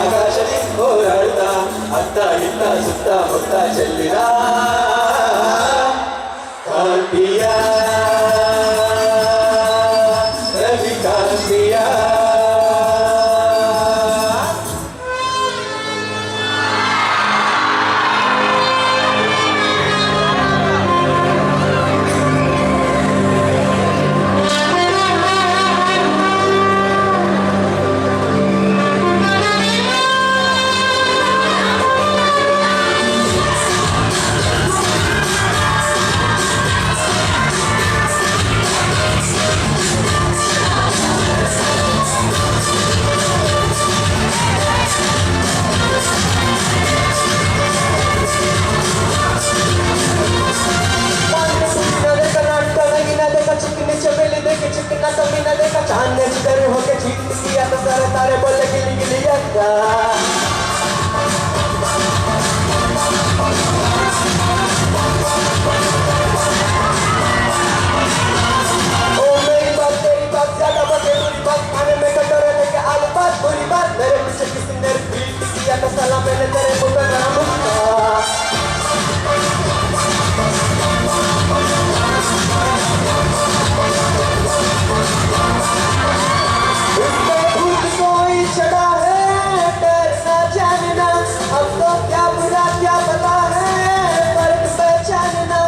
ಆಕಾಶದಿ ಹೋರಾಡ್ತಾ ಅತ್ತ ಇತ್ತ ಸುತ್ತ ಮುತ್ತ ಚೆಲ್ಲಿದ ಕಾಂತಿಯ ರವಿ ಕಾಂತಿಯ तारे बोले गिली गिली ओ मेरी बात तेरी बात ज्यादा बते बुरी बात खाने में कटोरे लेके आलू बात बुरी बात मेरे पीछे किसी ने रिपीट किया तो साला मैंने तेरे मुंह पे करा मुक्का चढ़ा है डरना जानना अब तो क्या बुरा क्या पता है फर्क पहचानना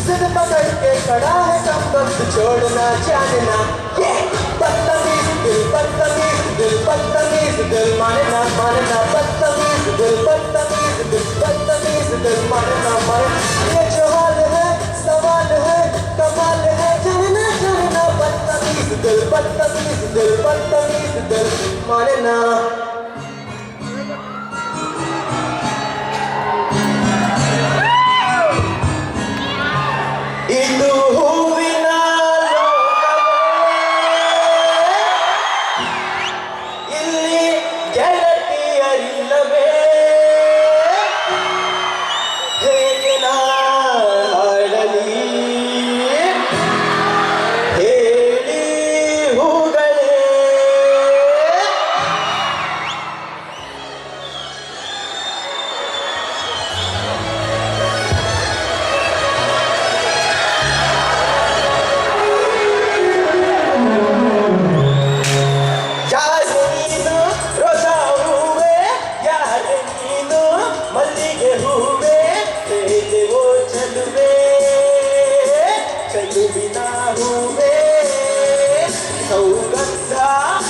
जिद पकड़ के खड़ा है कम वक्त छोड़ना जानना ये बदतमीज दिल मानना मानना बदतमीज दिल मानना मानना ये जो हाल है सवाल है कमाल है जानना जानना बदतमीज दिल मानना ಇದು ಹೂವಿನ ಇಲ್ಲಿ ಗೆಳತಿಯರಿಲ್ಲವೇ ಹೇಗೆ ನಾ ಹಾಡಲಿ ಹೇಳಿ ಹೂಗಳೇ ಸೌಗಂಧ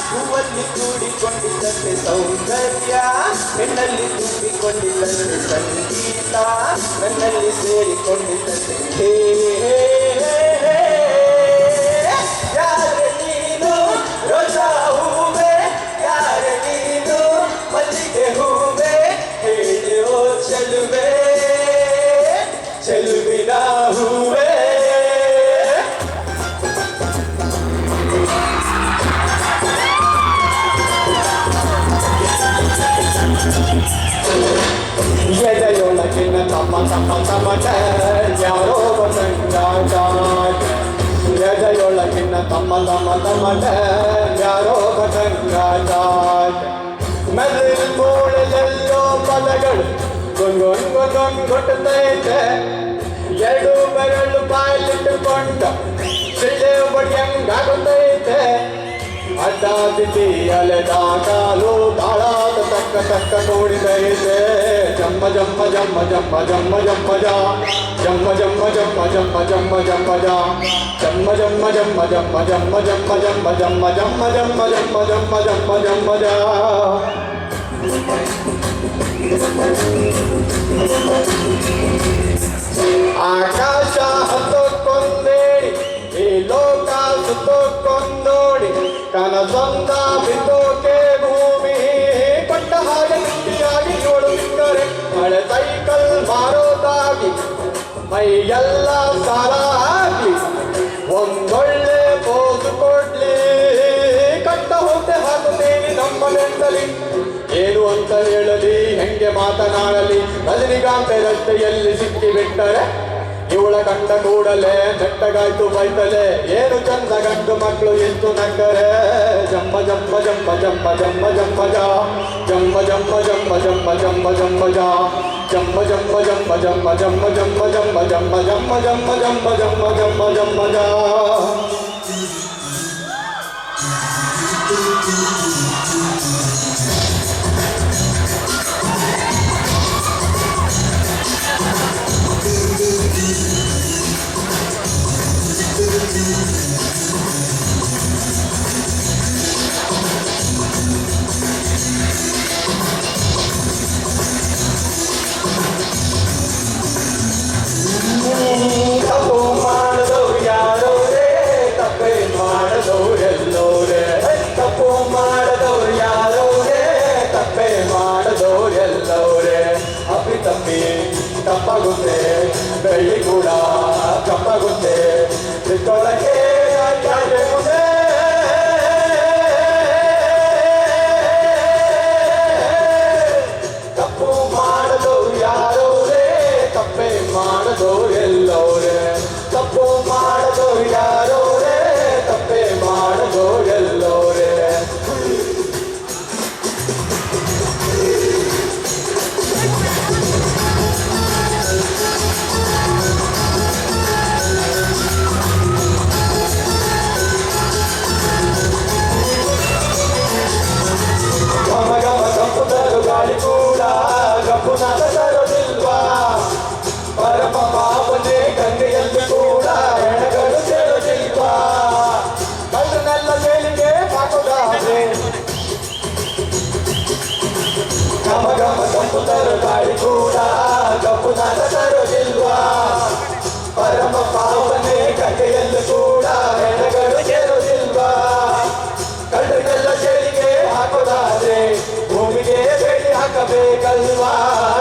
ಹೂವಲ್ಲಿ ಕೂಡಿಕೊಂಡಿದ್ದಂತೆ ಸೌಂದರ್ಯ ಹೆಣ್ಣಲ್ಲಿ ತುಂಬಿಕೊಂಡಿದ್ದಂತೆ ಸಂಗೀತ ನನ್ನಲ್ಲಿ ಸೇರಿಕೊಂಡಿದ್ದಂತೆ ಹೇ ಯಾರೆ ನೀನು ರೋಜಾ ಹೂವೆ ಯಾರೆ ನೀನು ಮಲ್ಲಿಗೆ ಹೂವೆ ಹೇಳಿ ಓ ಚೆಲುವೆ ಚೆಲುವಿನ ಹೂವೆ ಎದೆಯೊಳಗಿನ ತಮ್ಮ ಯಾರೋ ಬಂದಂಗಾಟ ಎದೆಯೊಳಗಿನ ತಮ್ಮ ಯಾರೋ ಬಂದಂಗಾಟ ಮೆದುಳು ಮೂಳೆಯೆಲ್ಲೋ ಪದಗಳು ಗುಂಗುಟ್ಟೈತೆ ಎರಡು ಬೆರಳು ಬಾಯಲ್ಲಿಟ್ಟುಕೊಂಡ ಸಿಳ್ಳೆ ಬಡಿಯಂಗಾಗುತ್ತೈತೆ ಅಡ್ಡ ದಿಟ್ಟಿ ಅಲೆದ ಕಾಲು ತಾಳಾದ ತಕ್ಕ ನೋಡಿದೈತೆ ಜಮ್ಮ ಜಮ್ಮ ಜಮ್ಮ ಜಮ್ಮ ಜಮ್ಮ ಜಮ್ಮ ಜಾ ಜಮ್ಮ ಜಮ್ಮ ಜಮ್ಮ ಜಮ್ಮ ಜಮ್ಮ ಜಮ್ಮ ಜಾ ಜಮ್ಮ ಜಮ್ಮ ಜಮ್ಮ ಜಮ್ಮ ಜಮ್ಮ ಜಮ್ಮ ಜಮ್ಮ ಜಮ್ಮ ಜಮ್ಮ ಜಮ್ಮ ಜಮ್ಮ ಜಮ್ಮ ಜಮ್ಮ ಜಮ್ಮ ಜಾ ಆಕಾಶ ಹತ್ತೊಂದೇಳಿ ಈ ಲೋಕ ಸುತ್ತೊಂದೋಡಿ ಕನಸೊಂದ ಬಿದ್ದೋಕೆ ಭೂಮಿ ಕೊಟ್ಟ ಹಾಗೆ ಗಟ್ಟಿಯಾಗಿ ನೋಡುತ್ತಾರೆ ಮಳೆ ಸೈಕಲ್ ಮಾರೋದಾಗಿ ಮೈಯೆಲ್ಲ ಸಾಲ ಹಾಕಿ ಒಂದೊಳ್ಳೆ ಪೋಸು ಕೊಡ್ಲಿ ಕಟ್ಟ ಹೋತೆ ಹಾಕುತ್ತೇನೆ ನಮ್ಮ ನೆಂಟಲಿ ಏನು ಅಂತ ಹೇಳಲಿ ಹೆಂಗೆ ಮಾತನಾಡಲಿ ರಜನಿಕಾಂತ ರಸ್ತೆಯಲ್ಲಿ ಸಿಕ್ಕಿಬಿಟ್ಟರೆ ಇವಳ ಕಂಡ ಕೂಡಲೇ ನೆಟ್ಟಗಾಯ್ತು ಬೈತಲೆ ಏನು ಚಂದ ಗಂಡು ಮಕ್ಕಳು ಎಂದು ನಕ್ಕರೆ ಜಂಬ ಜಂಬ ಜಂಬ ಜಂಬ ಜಂಬ ಜಂಬ ಜಾ ಜಂಬ ಜಂಬ ಜಂಬ ಜಂಬ ಜಂಬ ಜಂಬ ಜಾ ಜಂಬ ಜಂಬ ಜಂಬ ಜಂಬ ಜಂಬ ಜಂಬ ಜಂಬ ಜಂಬ ಜಂಬ ಜಂಬ ಜಂಬ ಜಂಬ ಜಂಬ ಜಂಬ ಜಾ ತಪ್ಪು ಮಾಡಿದವ್ರು ಯಾರೋ ರೇ ತಪ್ಪೇ ಮಾಡಿದವ್ರು ಎಲ್ಲೋ ರೇ ತಪ್ಪು ಮಾಡಿದವ್ರು ಯಾರೋ ರೇ ತಪ್ಪೇ ಮಾಡಿದವ್ರು ಎಲ್ಲೋ ರೇ ಅಪ್ಪಿ ತಪ್ಪಿ ತಪ್ಪಾಗುತ್ತೆ ಬೆಳ್ಳಿ ಕೂಡ ತಪ್ಪಾಗುತ್ತೆ ಚಿಕ್ಕೊಳಗೆ ಮುಂದೆ ತಪ್ಪು ಮಾಡಿದವ್ರು ಯಾರೋ ರೇ ತಪ್ಪೇ ಮಾಡಿದವ್ರು ಎಲ್ಲೋರೆ ತಪ್ಪು ಮಾಡಿದವ್ರು ಯಾರೋ ರೇ ತಪ್ಪೇ ಮಾಡಿದವ್ರು ಎಲ್ಲೋರೆ ಗಮ ಗಮ ಕಪ್ಪುದರು ಗಾಳಿ ಕೂಡ ಕಪ್ಪು ನಾದ ತರೋದಿಲ್ವಾ ಪರಮ ಪಾವನೆ ಗಂಗೆಯಲ್ಲಿ ಕೂಡ ಹೆಣಗಳು ಸೇರೋದಿಲ್ವಾ ಕಳ್ಳನೆಲ್ಲ ಮೇಲಿಗೆ ಹಾಕೋದಾದ್ರೆ ಗಮ ಗಮ ಕಪ್ಪುದರು ಗಾಳಿ ಕೂಡ ಕಪ್ಪು ನಾದ ತರೋದಿಲ್ವಾ ಪರಮ ಪಾವನೆ ಗಂಗೆಯಲ್ಲಿ ಕೂಡ ಹೆಣಗಳು ಸೇರೋದಿಲ್ವಾ ಕಳ್ಳನೆಲ್ಲ ಸೇರಿಗೆ ಹಾಕೋದಾದ್ರೆ ಭೂಮಿಗೆ ಬೇಡಿ ಹಾಕಬೇಕಲ್ವಾ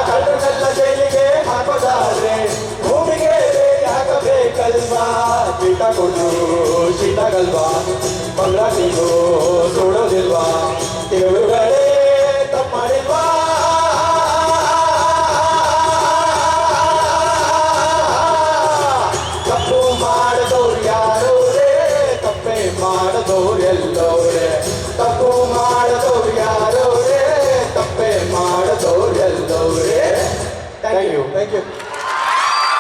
ಕಳ್ಳನೆಲ್ಲ ಜೈಲಿಗೆ ಹಾಕೋದಾದ್ರೆ ಭೂಮಿಗೆ ಬೇಡಿ ಹಾಕಬೇಕಲ್ವಾ ಕೀಟ ಕೊಟ್ಟು ಶೀತಗಲ್ವಾ ಮಂಗ್ರಾಟಿಗೂ ಸುಡೋದಿಲ್ವಾ ದೇವರುಗಳೇ